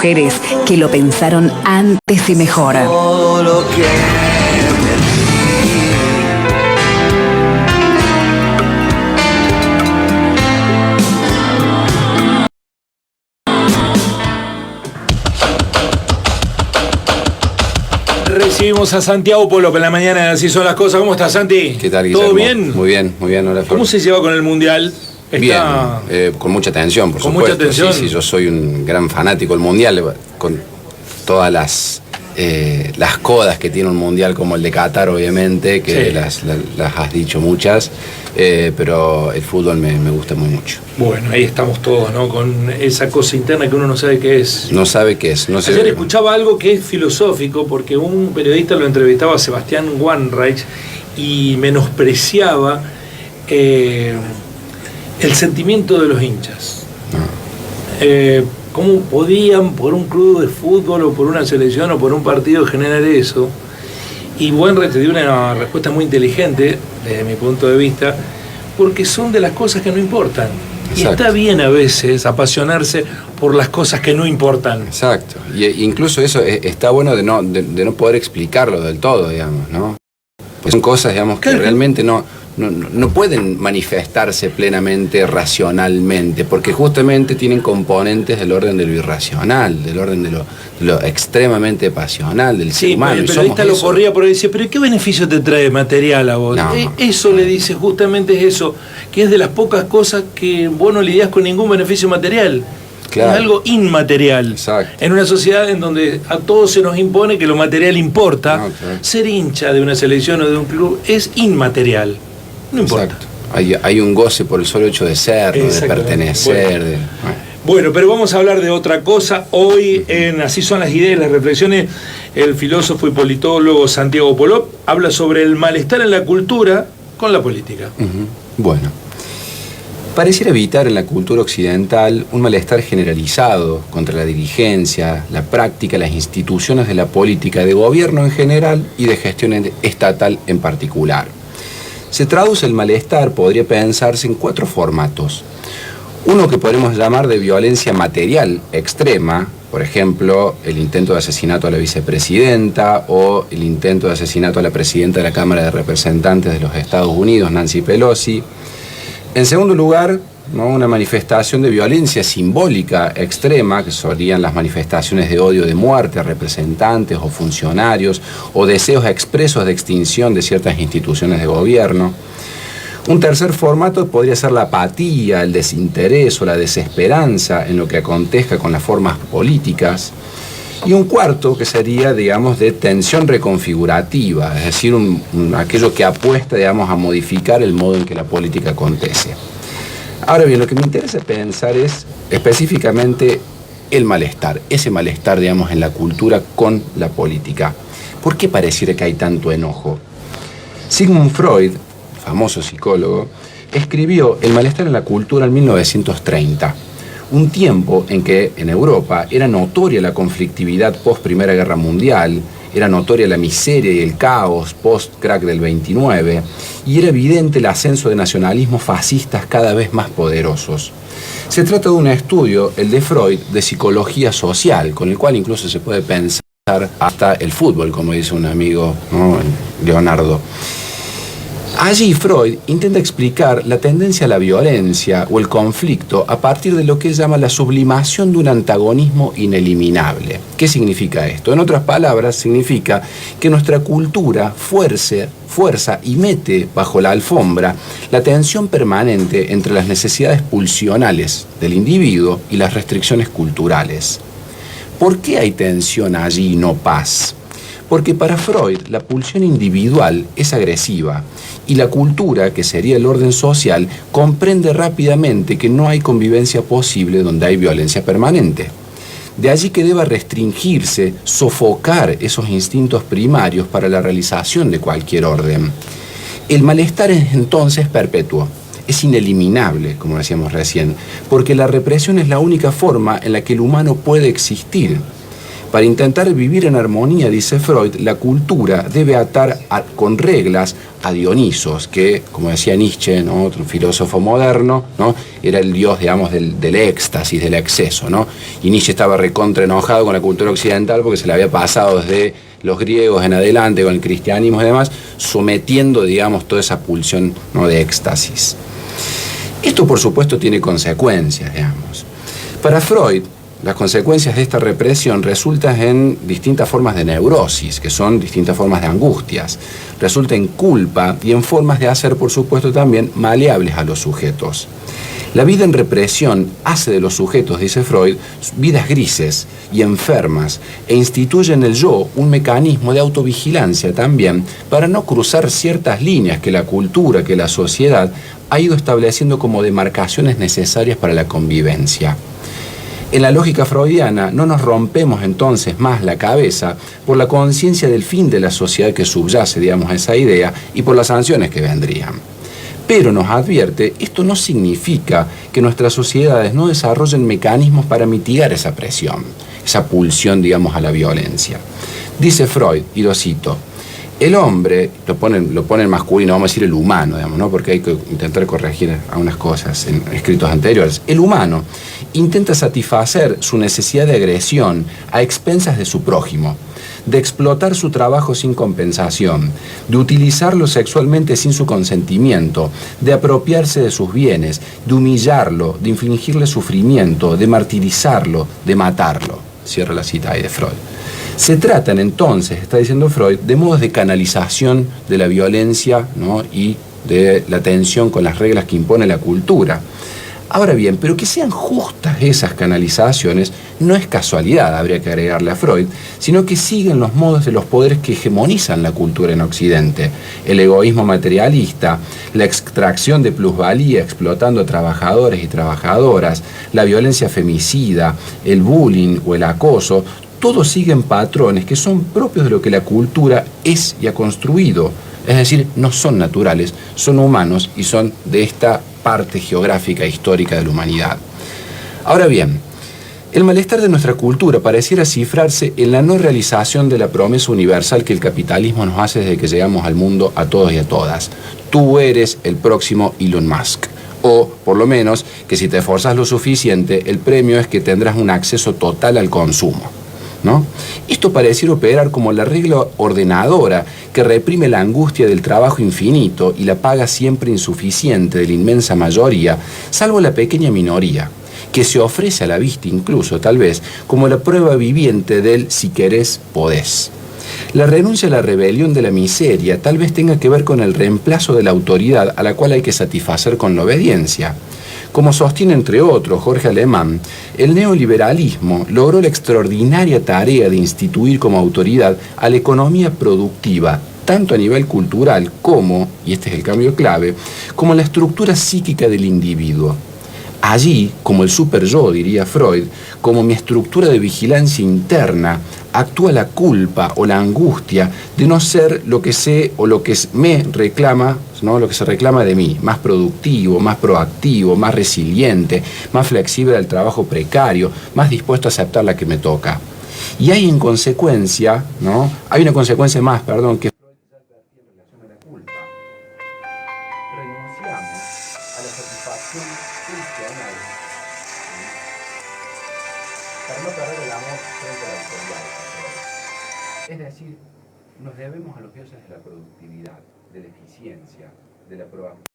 mujeres que lo pensaron antes y mejor. Todo lo que Recibimos a Santiago Polop en la mañana de Así Son las Cosas. ¿Cómo estás, Santi? ¿Qué tal, Guillermo? ¿Todo bien? Muy bien, muy bien. Hola, ¿Cómo se lleva con el Mundial? Bien, con mucha tensión, por supuesto. Mucha tensión. Sí, yo soy un gran fanático del Mundial, con todas las codas que tiene un Mundial como el de Qatar, obviamente, que sí, las has dicho muchas, pero el fútbol me gusta muy mucho. Bueno, ahí estamos todos, ¿no? Con esa cosa interna que uno no sabe qué es. No sabe qué es. No sé. Ayer escuchaba algo que es filosófico, porque un periodista lo entrevistaba a Sebastián Wanreich y menospreciaba el sentimiento de los hinchas. ¿Cómo podían por un club de fútbol o por una selección o por un partido generar eso? Y Wanreich te dio una respuesta muy inteligente desde mi punto de vista, porque son de las cosas que no importan. Y exacto, está bien a veces apasionarse por las cosas que no importan. Exacto. Y incluso eso está bueno de no poder explicarlo del todo, digamos, ¿no? Pues son cosas, digamos, que realmente no pueden manifestarse plenamente racionalmente, porque justamente tienen componentes del orden de lo irracional, del orden de lo extremadamente pasional del ser humano. El periodista lo corría por ahí y decía, pero ¿qué beneficio te trae material a vos? No, eso le dice, justamente es eso, que es de las pocas cosas que vos no lidias con ningún beneficio material. Claro. Es algo inmaterial. Exacto. En una sociedad en donde a todos se nos impone que lo material importa, claro, ser hincha de una selección o de un club es inmaterial. No importa. Hay un goce por el solo hecho de ser, ¿no? De pertenecer. Bueno, pero vamos a hablar de otra cosa. Hoy en Así Son las Ideas, las reflexiones, el filósofo y politólogo Santiago Polop habla sobre el malestar en la cultura con la política. Bueno, pareciera evitar en la cultura occidental un malestar generalizado contra la dirigencia, la práctica, las instituciones de la política, de gobierno en general y de gestión estatal en particular. Se traduce el malestar, podría pensarse, en 4 formatos. Uno que podemos llamar de violencia material extrema, por ejemplo, el intento de asesinato a la vicepresidenta o el intento de asesinato a la presidenta de la Cámara de Representantes de los Estados Unidos, Nancy Pelosi. En segundo lugar, ¿no?, una manifestación de violencia simbólica extrema, que serían las manifestaciones de odio, de muerte a representantes o funcionarios, o deseos expresos de extinción de ciertas instituciones de gobierno. Un tercer formato podría ser la apatía, el desinterés o la desesperanza en lo que acontezca con las formas políticas. Y un cuarto que sería, digamos, de tensión reconfigurativa, es decir, aquello que apuesta, digamos, a modificar el modo en que la política acontece. Ahora bien, lo que me interesa pensar es específicamente el malestar, ese malestar, digamos, en la cultura con la política. ¿Por qué pareciera que hay tanto enojo? Sigmund Freud, famoso psicólogo, escribió El malestar en la cultura en 1930, un tiempo en que en Europa era notoria la conflictividad post-Primera Guerra Mundial, era notoria la miseria y el caos post-crack del 29, y era evidente el ascenso de nacionalismos fascistas cada vez más poderosos. Se trata de un estudio, el de Freud, de psicología social, con el cual incluso se puede pensar hasta el fútbol, como dice un amigo, ¿no?, Leonardo. Allí Freud intenta explicar la tendencia a la violencia o el conflicto a partir de lo que él llama la sublimación de un antagonismo ineliminable. ¿Qué significa esto? En otras palabras, significa que nuestra cultura fuerza y mete bajo la alfombra la tensión permanente entre las necesidades pulsionales del individuo y las restricciones culturales. ¿Por qué hay tensión allí y no paz? Porque para Freud la pulsión individual es agresiva y la cultura, que sería el orden social, comprende rápidamente que no hay convivencia posible donde hay violencia permanente. De allí que deba restringirse, sofocar esos instintos primarios para la realización de cualquier orden. El malestar es entonces perpetuo, es ineliminable, como decíamos recién, porque la represión es la única forma en la que el humano puede existir. Para intentar vivir en armonía, dice Freud, la cultura debe atar con reglas a Dionisos, que, como decía Nietzsche, ¿no?, otro filósofo moderno, ¿no?, era el dios, digamos, del éxtasis, del exceso, ¿no? Y Nietzsche estaba recontra enojado con la cultura occidental porque se le había pasado desde los griegos en adelante, con el cristianismo y demás, sometiendo, digamos, toda esa pulsión, ¿no?, de éxtasis. Esto, por supuesto, tiene consecuencias, digamos. Para Freud, las consecuencias de esta represión resultan en distintas formas de neurosis, que son distintas formas de angustias. Resulta en culpa y en formas de hacer, por supuesto, también maleables a los sujetos. La vida en represión hace de los sujetos, dice Freud, vidas grises y enfermas, e instituye en el yo un mecanismo de autovigilancia también para no cruzar ciertas líneas que la cultura, que la sociedad ha ido estableciendo como demarcaciones necesarias para la convivencia. En la lógica freudiana no nos rompemos entonces más la cabeza por la conciencia del fin de la sociedad que subyace, digamos, a esa idea y por las sanciones que vendrían. Pero nos advierte, esto no significa que nuestras sociedades no desarrollen mecanismos para mitigar esa presión, esa pulsión, digamos, a la violencia. Dice Freud, y lo cito, el hombre, lo pone en masculino, vamos a decir el humano, digamos, ¿no?, porque hay que intentar corregir algunas cosas en escritos anteriores. El humano intenta satisfacer su necesidad de agresión a expensas de su prójimo, de explotar su trabajo sin compensación, de utilizarlo sexualmente sin su consentimiento, de apropiarse de sus bienes, de humillarlo, de infligirle sufrimiento, de martirizarlo, de matarlo. Cierra la cita ahí de Freud. Se tratan entonces, está diciendo Freud, de modos de canalización de la violencia, ¿no?, y de la tensión con las reglas que impone la cultura. Ahora bien, pero que sean justas esas canalizaciones no es casualidad, habría que agregarle a Freud, sino que siguen los modos de los poderes que hegemonizan la cultura en Occidente. El egoísmo materialista, la extracción de plusvalía explotando a trabajadores y trabajadoras, la violencia femicida, el bullying o el acoso, todos siguen patrones que son propios de lo que la cultura es y ha construido. Es decir, no son naturales, son humanos y son de esta parte geográfica e histórica de la humanidad. Ahora bien, el malestar de nuestra cultura pareciera cifrarse en la no realización de la promesa universal que el capitalismo nos hace desde que llegamos al mundo a todos y a todas. Tú eres el próximo Elon Musk. O, por lo menos, que si te esforzas lo suficiente, el premio es que tendrás un acceso total al consumo, ¿no? Esto pareciera operar como la regla ordenadora que reprime la angustia del trabajo infinito y la paga siempre insuficiente de la inmensa mayoría, salvo la pequeña minoría, que se ofrece a la vista incluso, tal vez, como la prueba viviente del si querés, podés. La renuncia a la rebelión de la miseria tal vez tenga que ver con el reemplazo de la autoridad a la cual hay que satisfacer con la obediencia. Como sostiene, entre otros, Jorge Alemán, el neoliberalismo logró la extraordinaria tarea de instituir como autoridad a la economía productiva, tanto a nivel cultural como, y este es el cambio clave, como la estructura psíquica del individuo. Allí, como el superyo, diría Freud, como mi estructura de vigilancia interna, actúa la culpa o la angustia de no ser lo que sé o lo que me reclama, ¿no?, lo que se reclama de mí, más productivo, más proactivo, más resiliente, más flexible al trabajo precario, más dispuesto a aceptar la que me toca. Y hay en consecuencia, ¿no?, hay una consecuencia más, perdón, que Freud ya advertía en relación a la culpa. Renunciamos a la satisfacción funcional para no perder el amor frente a la autoridad. Es decir, nos debemos a los dioses de la productividad, de la eficiencia, de la proactividad.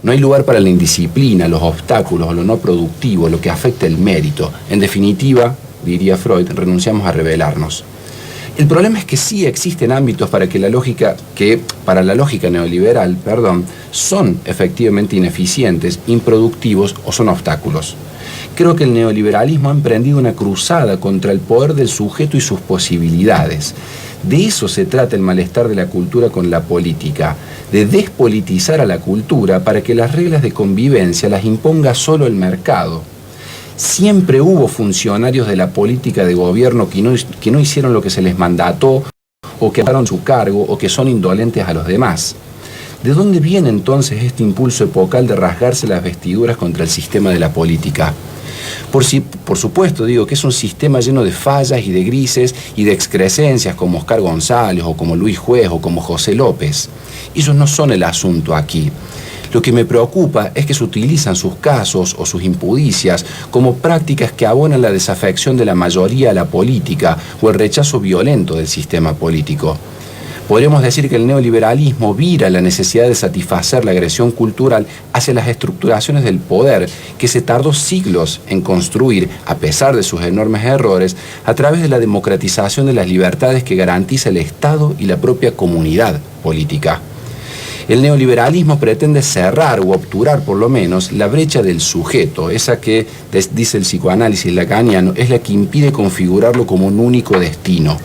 No hay lugar para la indisciplina, los obstáculos o lo no productivo, lo que afecta el mérito. En definitiva, diría Freud, renunciamos a rebelarnos. El problema es que sí existen ámbitos para la lógica neoliberal, son efectivamente ineficientes, improductivos o son obstáculos. Creo que el neoliberalismo ha emprendido una cruzada contra el poder del sujeto y sus posibilidades. De eso se trata el malestar de la cultura con la política, de despolitizar a la cultura para que las reglas de convivencia las imponga solo el mercado. Siempre hubo funcionarios de la política de gobierno que no hicieron lo que se les mandató, o que pararon su cargo, o que son indolentes a los demás. ¿De dónde viene entonces este impulso epocal de rasgarse las vestiduras contra el sistema de la política? Por supuesto, digo que es un sistema lleno de fallas y de grises y de excrescencias como Oscar González o como Luis Juez o como José López. Ellos no son el asunto aquí. Lo que me preocupa es que se utilizan sus casos o sus impudicias como prácticas que abonan la desafección de la mayoría a la política o el rechazo violento del sistema político. Podríamos decir que el neoliberalismo vira la necesidad de satisfacer la agresión cultural hacia las estructuraciones del poder que se tardó siglos en construir, a pesar de sus enormes errores, a través de la democratización de las libertades que garantiza el Estado y la propia comunidad política. El neoliberalismo pretende cerrar o obturar por lo menos la brecha del sujeto, esa que, dice el psicoanálisis lacaniano, es la que impide configurarlo como un único destino.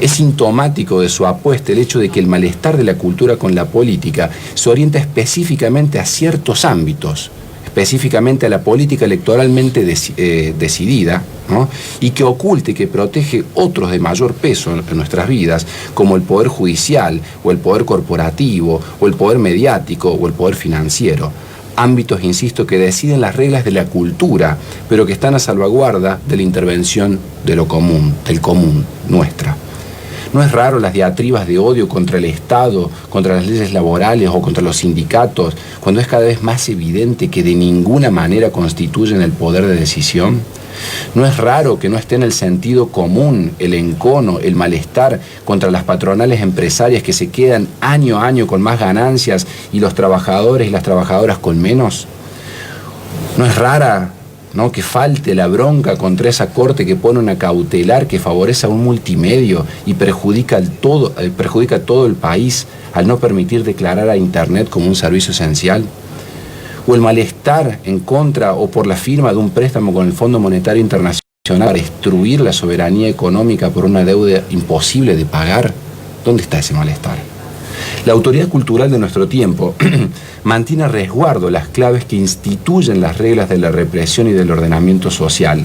Es sintomático de su apuesta el hecho de que el malestar de la cultura con la política se orienta específicamente a ciertos ámbitos, específicamente a la política electoralmente decidida, ¿no? Y que oculta y que protege otros de mayor peso en nuestras vidas, como el poder judicial, o el poder corporativo, o el poder mediático, o el poder financiero. Ámbitos, insisto, que deciden las reglas de la cultura, pero que están a salvaguarda de la intervención de lo común, del común, nuestra. No es raro las diatribas de odio contra el Estado, contra las leyes laborales o contra los sindicatos, cuando es cada vez más evidente que de ninguna manera constituyen el poder de decisión. No es raro que no esté en el sentido común, el encono, el malestar contra las patronales empresarias que se quedan año a año con más ganancias y los trabajadores y las trabajadoras con menos. No es rara, ¿no?, que falte la bronca contra esa corte que pone una cautelar que favorece a un multimedio y perjudica a todo el país al no permitir declarar a Internet como un servicio esencial. O el malestar en contra o por la firma de un préstamo con el Fondo Monetario Internacional para destruir la soberanía económica por una deuda imposible de pagar. ¿Dónde está ese malestar? La autoridad cultural de nuestro tiempo mantiene a resguardo las claves que instituyen las reglas de la represión y del ordenamiento social.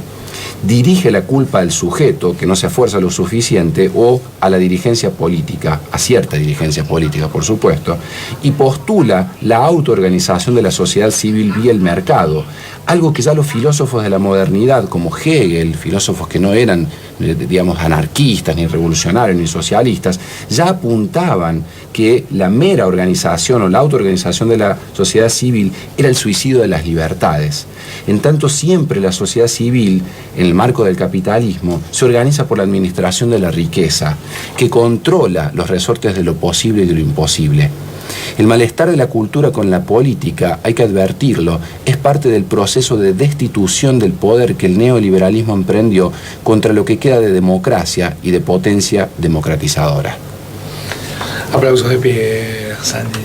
Dirige la culpa al sujeto, que no se esfuerza lo suficiente, o a la dirigencia política, a cierta dirigencia política, por supuesto, y postula la autoorganización de la sociedad civil vía el mercado, algo que ya los filósofos de la modernidad, como Hegel, filósofos que no eran, digamos, anarquistas, ni revolucionarios, ni socialistas, ya apuntaban que la mera organización o la autoorganización de la sociedad civil era el suicidio de las libertades. En tanto, siempre la sociedad civil, en el marco del capitalismo, se organiza por la administración de la riqueza, que controla los resortes de lo posible y de lo imposible. El malestar de la cultura con la política, hay que advertirlo, es parte del proceso de destitución del poder que el neoliberalismo emprendió contra lo que queda de democracia y de potencia democratizadora. Aplausos de pie, Sandy.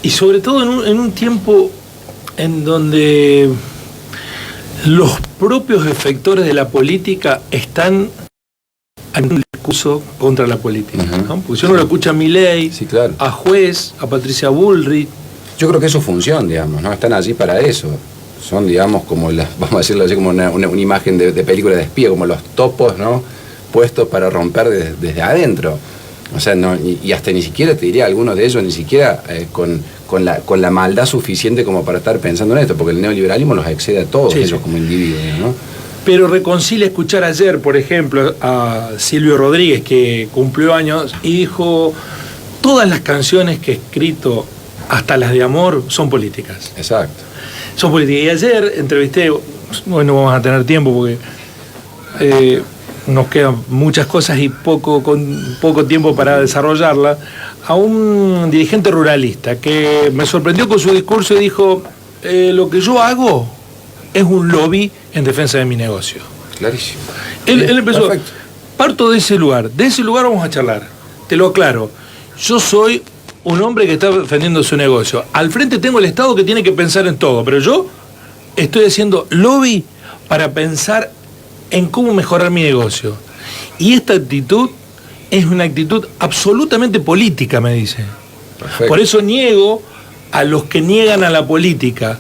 Y sobre todo en un tiempo en donde los propios efectores de la política están en un discurso contra la política, ¿no? Porque si uno lo escucha a Milei, sí, claro, a Juez, a Patricia Bullrich. Yo creo que es su función, digamos, ¿no? Están allí para eso. Son, digamos, como vamos a decirlo así, como una imagen de película de espía, como los topos, ¿no?, puestos para romper desde adentro. O sea, no, y hasta ni siquiera, te diría, algunos de ellos ni siquiera con la maldad suficiente como para estar pensando en esto, porque el neoliberalismo los excede a todos, sí, ellos como individuos, ¿no? Pero reconcilia escuchar ayer, por ejemplo, a Silvio Rodríguez, que cumplió años, y dijo: todas las canciones que he escrito, hasta las de amor, son políticas. Exacto. Son políticas. Y ayer entrevisté, bueno, vamos a tener tiempo porque nos quedan muchas cosas y poco tiempo para desarrollarla, a un dirigente ruralista que me sorprendió con su discurso y dijo: lo que yo hago es un lobby en defensa de mi negocio. Clarísimo. Él empezó: perfecto. Parto de ese lugar vamos a charlar, te lo aclaro, yo soy un hombre que está defendiendo su negocio, al frente tengo el Estado que tiene que pensar en todo, pero yo estoy haciendo lobby para pensar en cómo mejorar mi negocio. Y esta actitud es una actitud absolutamente política, me dice. Perfecto. Por eso niego a los que niegan a la política.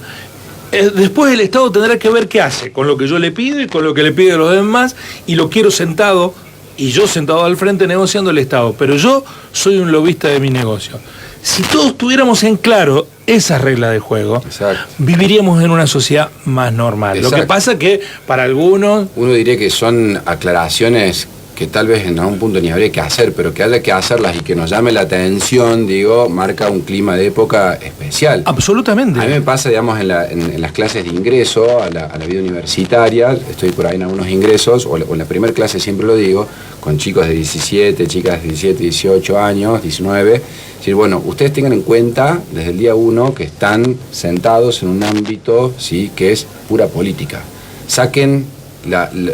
Después el Estado tendrá que ver qué hace con lo que yo le pido y con lo que le pide a los demás, y lo quiero sentado, y yo sentado al frente negociando el Estado, pero yo soy un lobista de mi negocio. Si todos tuviéramos en claro esas reglas de juego, Exacto. viviríamos en una sociedad más normal. Exacto. Lo que pasa que para algunos... Uno diría que son aclaraciones que tal vez en algún punto ni habría que hacer, pero que haya que hacerlas y que nos llame la atención, digo, marca un clima de época especial. Absolutamente. A mí me pasa, digamos, en las clases de ingreso a la vida universitaria, estoy por ahí en algunos ingresos, o en la primera clase siempre lo digo, con chicos de 17, chicas de 17, 18 años, 19, decir, bueno, ustedes tengan en cuenta desde el día 1 que están sentados en un ámbito, ¿sí?, que es pura política. Saquen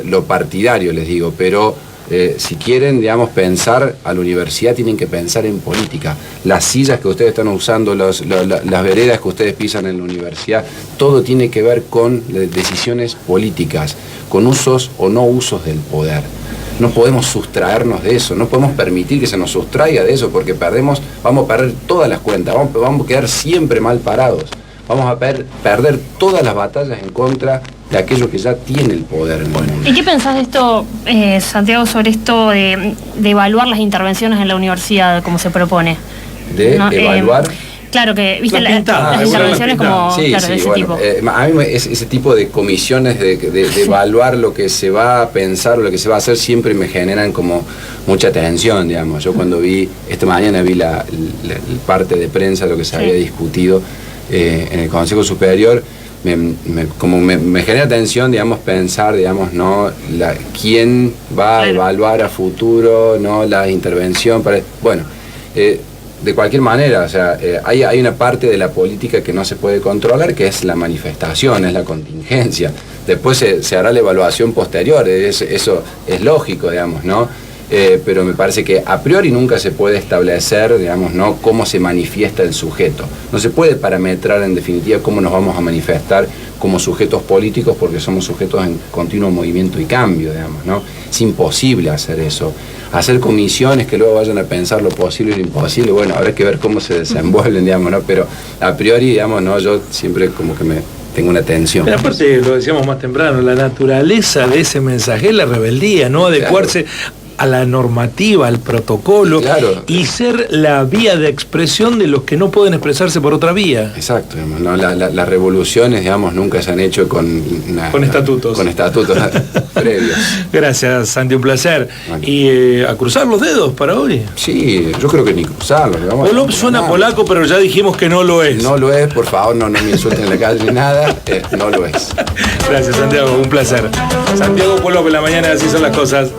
lo partidario, les digo, pero si quieren, digamos, pensar a la universidad, tienen que pensar en política. Las sillas que ustedes están usando, las veredas que ustedes pisan en la universidad, todo tiene que ver con decisiones políticas, con usos o no usos del poder. No podemos sustraernos de eso, no podemos permitir que se nos sustraiga de eso, porque vamos a perder todas las cuentas, vamos a quedar siempre mal parados. Vamos a perder todas las batallas en contra de aquello que ya tiene el poder en el mundo. ¿Y qué pensás de esto, Santiago, sobre esto de evaluar las intervenciones en la universidad, como se propone? ¿De ¿No? evaluar? Claro que, viste, Las pintadas, las intervenciones como, Sí, claro, sí, de ese bueno, tipo. a mí ese tipo de comisiones de evaluar lo que se va a pensar o lo que se va a hacer siempre me generan como mucha tensión, digamos. Yo cuando esta mañana vi la parte de prensa, lo que se había discutido en el Consejo Superior, me genera tensión, digamos, pensar, digamos, no quién va a evaluar a futuro, no la intervención de cualquier manera, o sea, hay una parte de la política que no se puede controlar, que es la manifestación, es la contingencia. Después se hará la evaluación posterior, eso es lógico, digamos, ¿no? Pero me parece que a priori nunca se puede establecer, digamos, ¿no?, cómo se manifiesta el sujeto. No se puede parametrar en definitiva cómo nos vamos a manifestar como sujetos políticos, porque somos sujetos en continuo movimiento y cambio, digamos, ¿no? Es imposible hacer eso. Hacer comisiones que luego vayan a pensar lo posible y lo imposible, bueno, habrá que ver cómo se desenvuelven, digamos, ¿no? Pero a priori, digamos, ¿no?, yo siempre como que tengo una tensión. Pero aparte, lo decíamos más temprano, la naturaleza de ese mensaje es la rebeldía, no adecuarse a la normativa, al protocolo, y ser la vía de expresión de los que no pueden expresarse por otra vía. Exacto, digamos, ¿no? Las revoluciones, digamos, nunca se han hecho con estatutos. Con estatutos previos. Gracias, Santi, un placer. Bueno. Y a cruzar los dedos para hoy. Sí, yo creo que ni cruzarlos. Polop suena polaco, pero ya dijimos que no lo es. No lo es, por favor, no me insulten en la calle ni nada, no lo es. Gracias, Santiago, un placer. Santiago Polop en la mañana, así son las cosas.